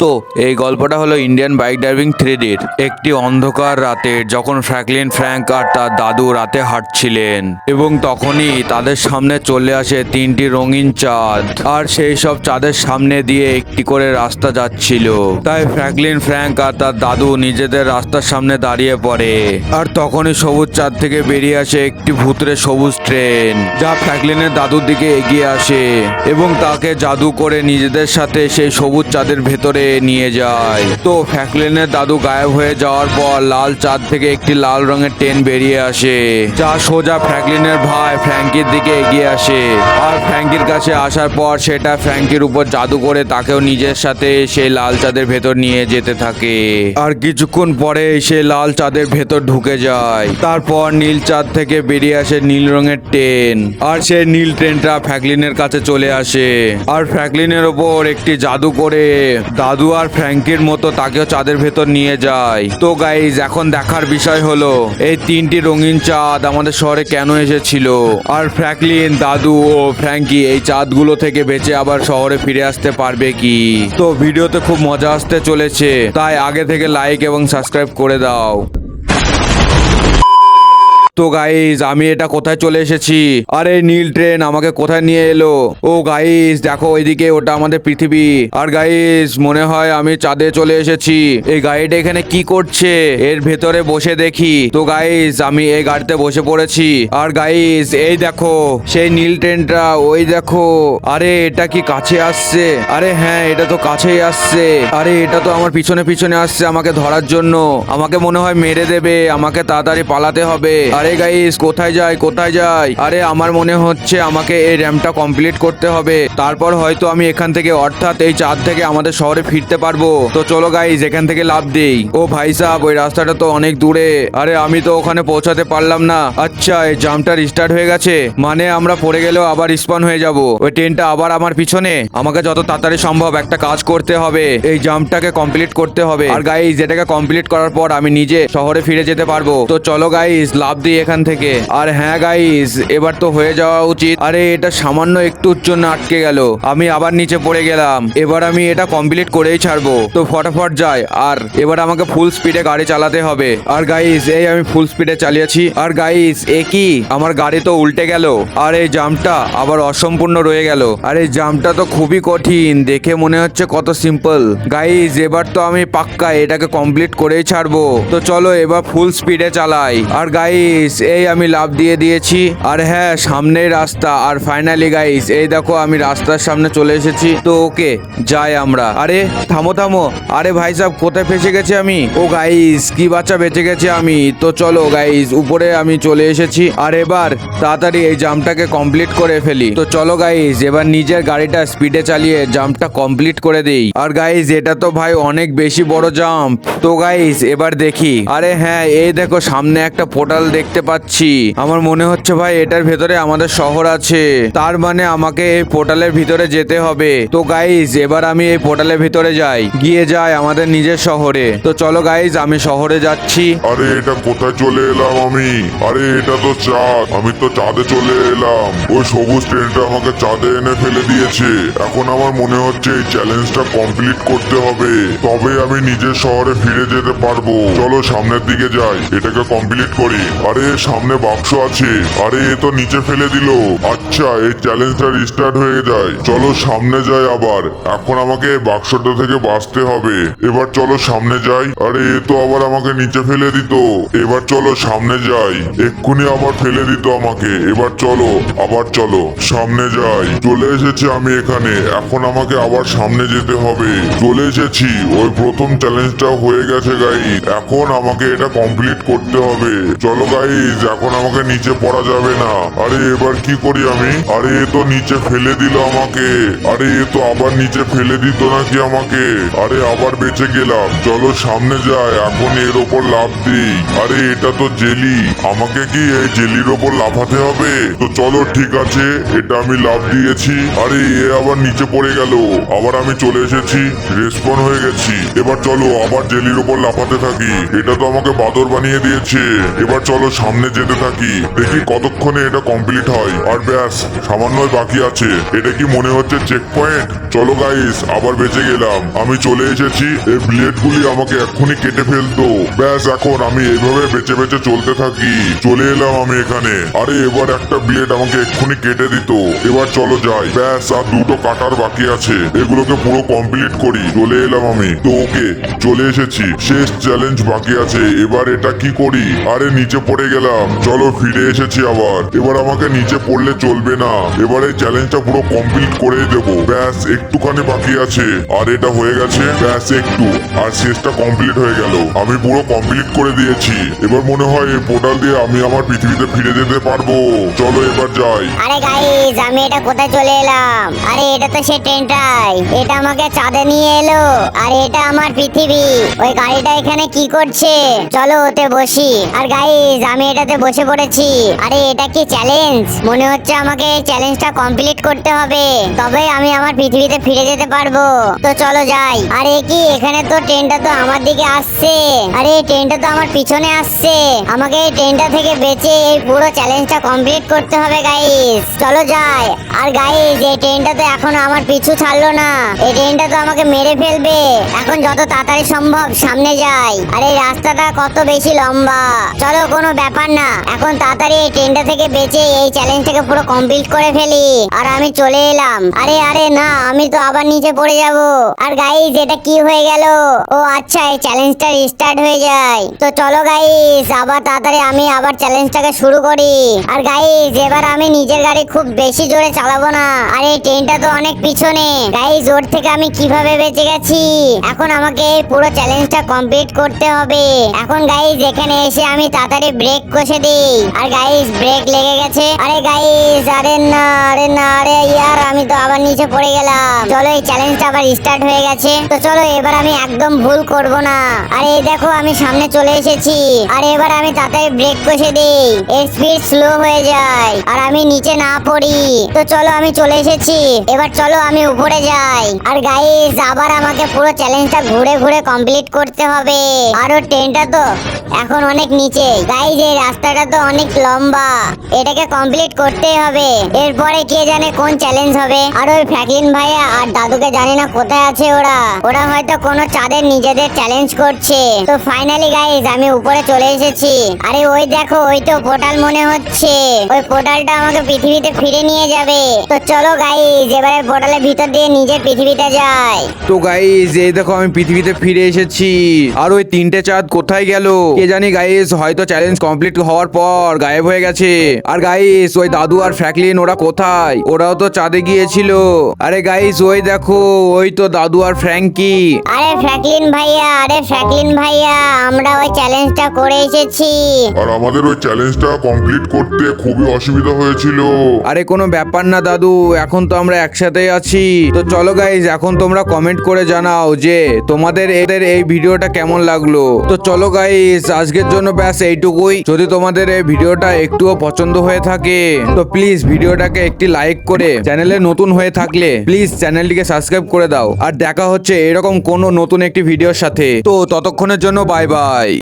তো এই গল্পটা হলো ইন্ডিয়ান বাইক ড্রাইভিং থ্রিডির একটি অন্ধকার রাতে, যখন ফ্র্যাঙ্কলিন ফ্র্যাঙ্ক আর তার দাদু রাতে হাঁটছিলেন এবং তখনই তাদের সামনে চলে আসে তিনটি রঙিন চাঁদ। আর সেই সব চাঁদের সামনে দিয়ে একটি করে রাস্তা যাচ্ছিল। তাই ফ্র্যাঙ্কলিন ফ্র্যাঙ্ক আর তার দাদু নিজেদের রাস্তার সামনে দাঁড়িয়ে পড়ে। আর তখনই সবুজ চাঁদ থেকে বেরিয়ে আসে একটি ভুতুড়ে সবুজ ট্রেন, যা ফ্র্যাঙ্কলিনের দাদুর দিকে এগিয়ে আসে এবং তাকে জাদু করে নিজেদের সাথে সেই সবুজ চাঁদের ভেতরে নিয়ে যায়। তো ফ্র্যাঙ্কলিনের দাদু গায়েব হয়ে যাওয়ার পর লাল চাঁদ থেকে একটি লাল রঙের ট্রেন বেরিয়ে আসে, যা সোজা ফ্র্যাঙ্কলিনের ভাই ফ্র্যাঙ্কির দিকে এগিয়ে আসে। আর ফ্র্যাঙ্কির কাছে আসার পর সেটা ফ্র্যাঙ্কির উপর জাদু করে তাকেও নিজের সাথে সেই লাল চাঁদের ভেতর নিয়ে যেতে থাকে। আর কিছুক্ষণ পরে সে লাল চাঁদের ভেতর ঢুকে যায়। তারপর নীল চাঁদ থেকে বেরিয়ে আসে নীল রঙের ট্রেন, আর সেই নীল ট্রেনটা ফ্র্যাঙ্কলিনের কাছে চলে আসে। আর ফ্র্যাঙ্কলিনের ওপর একটি জাদু করে দাদু আর ফ্র্যাঙ্কির মতো তাকেও চাঁদের ভেতর নিয়ে যায়। তো গাইজ, এখন দেখার বিষয় হলো এই তিনটি রঙিন চাঁদ আমাদের শহরে কেন এসেছিল, আর ফ্র্যাঙ্কলিন, দাদু ও ফ্র্যাঙ্কি এই চাঁদগুলো থেকে বেঁচে আবার শহরে ফিরে আসতে পারবে কি। তো ভিডিওতে খুব মজা আসতে চলেছে, তাই আগে থেকে লাইক এবং সাবস্ক্রাইব করে দাও। তো গাইজ, আমি এটা কোথায় চলে এসেছি? আরে নীল ট্রেন আমাকে কোথায় নিয়ে এলো? ও গাইজ দেখো, ওইদিকে ওটা আমাদের পৃথিবী। আর গাইজ, মনে হয় আমি চাঁদে চলে এসেছি। এই গাড়িটা এখানে কি করছে? এর ভেতরে বসে দেখি। তো গাইজ, আমি এই গাড়িতে বসে পড়েছি। আর গাইজ, এই দেখো সেই নীল ট্রেনটা, ওই দেখো। আরে এটা কি কাছে আসছে? আরে হ্যাঁ, এটা তো কাছেই আসছে। আরে এটা তো আমার পিছনে পিছনে আসছে আমাকে ধরার জন্য। আমাকে মনে হয় মেরে দেবে, আমাকে তাড়াতাড়ি পালাতে হবে। আরে গাইস, কোথায় যাই কোথায় যাই? আরে আমার মনে হচ্ছে আমাকে এই র্যাম্পটা কমপ্লিট করতে হবে, তারপর হয়তো আমি এখান থেকে, অর্থাৎ এই চাঁদ থেকে আমাদের শহরে ফিরতে পারবো। তো চলো গাইস, এখান থেকে লাফ দেই। ও ভাই সাহেব, ওই রাস্তাটা তো অনেক দূরে। আরে আমি তো ওখানে পৌঁছাতে পারলাম না। আচ্ছা, এই জাম্পটা রিস্টার্ট হয়ে গেছে, মানে আমরা পড়ে গেলেও আবার রিস্পন হয়ে যাব। ওই ট্রেনটা আবার আমার পিছনে। আমাকে যত তাড়াতাড়ি সম্ভব একটা কাজ করতে হবে, এই জাম্পটাকে কমপ্লিট করতে হবে। আর গাইস, এটাকে কমপ্লিট করার পর আমি নিজে শহরে ফিরে যেতে পারবো। তো চলো গাইস, লাফ দিই এখান থেকে। আর হ্যাঁ গাইস, এবার তো হয়ে যাওয়া উচিত। আরে এটা সামান্য একটুর জন্য আটকে গেল, আমি আবার নিচে পড়ে গেলাম। এবার আমি এটা কমপ্লিট করেই ছাড়বো। তো ফটাফট যাই। আর এবার আমাকে ফুল স্পিডে গাড়ি চালাতে হবে। আর গাইস, এই আমি ফুল স্পিডে চালিয়েছি। আর গাইস, এ কি, আমার গাড়ি তো উল্টে গেল। আর এই জাম্পটা আবার অসম্পূর্ণ রয়ে গেল। আর এই জাম্পটা তো খুবই কঠিন, দেখে মনে হচ্ছে কত সিম্পল। গাইস, এবার তো আমি পাক্কা এটাকে কমপ্লিট করেই ছাড়বো। তো চলো এবার ফুল স্পিডে চালাই। আর গাইস, এই আমি লাফ দিয়ে দিয়েছি। আর হ্যাঁ, সামনেই রাস্তা। আর ফাইনালি গাইস, এই দেখো আমি রাস্তার সামনে চলে এসেছি। তো ওকে, যাই আমরা। আরে থামো থামো, আরে ভাই সাহেব, কোথায় ফেসে গেছি আমি? ও গাইস, কি বাচ্চা বেঁচে গেছে আমি। তো চলো গাইস, উপরে আমি চলে এসেছি। আর এবার তাড়াতাড়ি এই জাম্পটাকে কমপ্লিট করে ফেলি। তো চলো গাইস, এবার নিজের গাড়িটা স্পিডে চালিয়ে জাম্পটা কমপ্লিট করে দেই। আর গাইস, এটা তো ভাই অনেক বেশি বড় জাম্প। তো গাইস, এবার দেখি। আরে হ্যাঁ, এই দেখো সামনে একটা পোর্টাল দেখতে পাচ্ছি। আমার মনে হচ্ছে ভাই এটার ভেতরে আমাদের শহর আছে, তার মানে আমাকে এই পোর্টালের ভিতরে যেতে হবে। তো গাইস, এবার আমি এই পোর্টালের ভিতরে যাই, গিয়ে যাই আমাদের নিজের শহরে। তো চলো গাইস, আমি শহরে যাচ্ছি। আরে এটা কোথায় চলে এলাম আমি? আরে এটা তো চাঁদ, আমি তো চাঁদে চলে এলাম। ওই সবুজ ট্রেনটা আমাকে চাঁদে এনে ফেলে দিয়েছে। এখন আমার মনে হচ্ছে এই চ্যালেঞ্জটা কমপ্লিট করতে হবে, তবে আমি নিজের শহরে ফিরে যেতে পারবো। চলো সামনের দিকে যাই, এটাকে কমপ্লিট করি। আরে সামনে বাক্স আছে। আরে এ তো নিচে ফেলে দিল। আচ্ছা, এই চ্যালেঞ্জটা রিস্টার্ট হয়ে যায়। চলো সামনে যাই আবার। এখন আমাকে বাক্সটা থেকে বাঁচতে হবে। এবার চলো সামনে যাই। আরে এ তো আবার আমাকে নিচে ফেলে দিত। এবার চলো সামনে যাই, এক্ষুনি আবার ফেলে দিত আমাকে। এবার চলো, আবার চলো সামনে যাই। চলে এসেছি আমি এখানে, এখন আমাকে আবার সামনে যেতে হবে। চলে এসেছি, ওই প্রথম চ্যালেঞ্জটা হয়ে গেছে গাইস। এখন আমাকে এটা কমপ্লিট করতে হবে। চলো গাইস, এখন আমাকে নিচে পড়া যাবে না। আরে এবার কি করি আমি? আরে এ তো নিচে ফেলে দিল আমাকে। আরে এ তো আবার নিচে ফেলে দিত নাকি আমাকে? আরে আবার বেঁচে গেলাম। চলো সামনে যাই, এখন এর ওপর লাফ দিই। আরে এটা তো জেলি, আমাকে কি এই জেলির ওপর লাফাতে হবে? তো চলো ঠিক আছে, এটা আমি লাফ দিয়েছি। আরে এ আবার নিচে পড়ে গেল। আবার আমি চলে এসেছি, রেসপন হয়ে গেছি। এবার চলো আবার জেলির ওপর লাফাতে থাকি। এটা তো আমাকে বাদর বানিয়ে দিয়েছে। এবার চলো সামনে যেতে থাকি, দেখি কতক্ষণে এটা কমপ্লিট হয়। আর ব্যাস, সামান্যই বাকি আছে। এটা কি মনে হচ্ছে চেক পয়েন্ট? চলো গাইস, আবার বেঁচে গেলাম। আমি চলে এসেছি। এই ব্লেডগুলি আমাকে এক্ষুনি কেটে ফেলতো। ব্যাস, এখন আমি এইভাবে বেঁচে বেঁচে চলতে থাকি। চলে এলাম আমি এখানে। আরে এবার একটা ব্লেড আমাকে এক্ষুনি কেটে দিত। এবার চলো যাই। ব্যাস, আর দুটো কাটার বাকি আছে, এগুলোকে পুরো কমপ্লিট করি। চলে এলাম আমি। তো ওকে, চলে এসেছি। শেষ চ্যালেঞ্জ বাকি আছে। এবার এটা কি করি? আরে নিচে পড়ে গেলাম। চলো, ফিরে এসেছি আবার। এবার আমাকে নিচে পড়লে চলবে না। এবার এই চ্যালেঞ্জটা পুরো কমপ্লিট করে দেবো। ব্যাস, একটুখানি বাকি আছে। আর এটা হয়ে গেছে। ব্যাস একটু, আর শেষটা কমপ্লিট হয়ে গেল। আমি পুরো কমপ্লিট করে দিয়েছি। এবার মনে হয় এই পোর্টাল দিয়ে আমি আমার পৃথিবীতে ফিরে যেতে পারবো। চলো এবার যাই। আরে গাইস, আমি এটা কোথায় চলে এলাম? আরে এটা তো সেই ট্রেনটাই। এটা আমাকে চাঁদে নিয়ে এলো। আর এটা আমার পৃথিবী। ওই গাড়িটা এখানে কি করছে? চলো ওতে বসি। আর গাইস, আমি এটাতে বসে পড়েছি। আরে এটা কি চ্যালেঞ্জ? মনে হচ্ছে আমাকে এই চ্যালেঞ্জটা কমপ্লিট করতে হবে, তবে আমি আমার পৃথিবীতে ফিরে যেতে পারবো। তো চলো যাই। আরে কি, এখানে তো ট্রেনটা তো আমার দিকে আসছে। আরে এই ট্রেনটা তো আমার পিছনে আসছে। আমাকে এই ট্রেনটা থেকে বেঁচে এই পুরো চ্যালেঞ্জটা কমপ্লিট করতে হবে গাইস। চলো যাই। আর গাইস, এই ট্রেনটা তো এখন আমার পিছু ছাড়লো না। এই ট্রেনটা তো আমাকে মেরে ফেলবে। এখন যত তাড়াতাড়ি সম্ভব সামনে যাই। আর এই রাস্তাটা কত বেশি লম্বা। চলো, কোনো ব্যাপার না। এখন তাড়াতাড়ি এই ট্রেনটা থেকে বেঁচে এই চ্যালেঞ্জটাকে পুরো কমপ্লিট করে ফেলি। আর আমি চলে এলাম। আরে আরে না, আমি তো আবার নিচে পড়ে যাব। আর গাইস, এটা কি হয়ে গেল? ও আচ্ছা, এই চ্যালেঞ্জটা রিস্টার্ট হয়ে যায়। তো চলো গাইস, আবার তাড়াতাড়ি আমি আবার চ্যালেঞ্জটাকে শুরু করি। আর গাইস, এবার আমি নিজের গাড়ি খুব বেশি জোরে চালাবো না। আর এই ট্রেনটা তো অনেক পিছনে। গাইস, ওর থেকে আমি কিভাবে বেঁচে গেছি? এখন আমাকে এই পুরো চ্যালেঞ্জটা কমপ্লিট করতে হবে। এখন গাইস, এখানে এসে আমি তাড়াতাড়ি ব্রেক কষে দিই। আর গাইস, ব্রেক লেগে গেছে। আরে গাইস, আরে না, আরে না, আরে ইয়ার, আমি তো আবার নিচে পড়ে গেলাম। চলো, এই চ্যালেঞ্জটা আবার স্টার্ট হয়ে গেছে। তো চলো, এবার আমি একদম ভুল করব না। আরে এই দেখো, আমি সামনে চলে এসেছি। আর এবার আমি তাড়াতাড়ি ব্রেক কষে দিই। এর স্পিড স্লো হয়ে যায় আর আমি নিচে না পড়ি। তো চলো, আমি চলে এসেছি। এবার চলো আমি উপরে যাই। আর গাইস, আবার আমাকে পুরো চ্যালেঞ্জটা ঘুরে ঘুরে কমপ্লিট করতে হবে। আর ওর ট্রেনটা তো এখন অনেক নিচে। গাইস, এই রাস্তাটা তো অনেক লম্বা। এটাকে কমপ্লিট করতেই হবে। এরপরে কে জানে কোন চ্যালেঞ্জ হবে। আর ওই ফ্র্যাঙ্কলিন ভাইয়া আর দাদুকে জানি না কোথায় আছে ওরা। ওরা হয়তো কোনো চাঁদের নিজেদের চ্যালেঞ্জ করছে। তো ফাইনালি গাইস, আমি উপরে চলে এসেছি। আরে ওই দেখো, ওই তো পোর্টাল মনে হচ্ছে। ওই পোর্টালটা আমাকে পৃথিবীতে ফিরে নিয়ে যাবে। তো চলো গাইস, এবারে পোর্টালের ভিতর দিয়ে নিজের পৃথিবীতে যাই। তো গাইস, এই দেখো আমি পৃথিবীতে ফিরে এসেছি। আর ওই তিনটে চাঁদ কোথায় গেল কে জানি গাইস, হয়তো চ্যালেঞ্জ কমপ্লিট হওয়ার পর গায়েব হয়ে গেছে। আর গাইস, ওই দাদু আর ফ্র্যাঙ্কলিন ওরা কোথায়? ওরাও তো চাঁদে গিয়েছিল। আরে গাইস, ওই দেখো, ওই তো দাদু আর ফ্র্যাঙ্কি। আরে ফ্র্যাঙ্কলিন ভাইয়া, আরে ফ্র্যাঙ্কলিন ভাইয়া, আমরা ওই চ্যালেঞ্জটা করে এসেছি। আর আমাদের ওই চ্যালেঞ্জটা কমপ্লিট করতে খুবই অসুবিধা হয়েছিল। আরে কোনো ব্যাপার না দাদু, এখন তো আমরা একসাথেই আছি। তো চলো গাইস, এখন তোমরা কমেন্ট করে জানাও যে তোমাদের এদের এই ভিডিওটা কেমন লাগলো। তো চলো গাইস, আজকের জন্য ব্যাস এইটুকুই। যদি তোমাদের এই ভিডিওটা একটুও পছন্দ হয়ে থাকে তো প্লিজ ভিডিওটাকে একটি লাইক করে, চ্যানেলে নতুন হয়ে থাকলে প্লিজ চ্যানেলটিকে সাবস্ক্রাইব করে দাও। আর দেখা হচ্ছে এরকম কোনো নতুন একটি ভিডিওর সাথে। তো ততক্ষণের জন্য বাই বাই।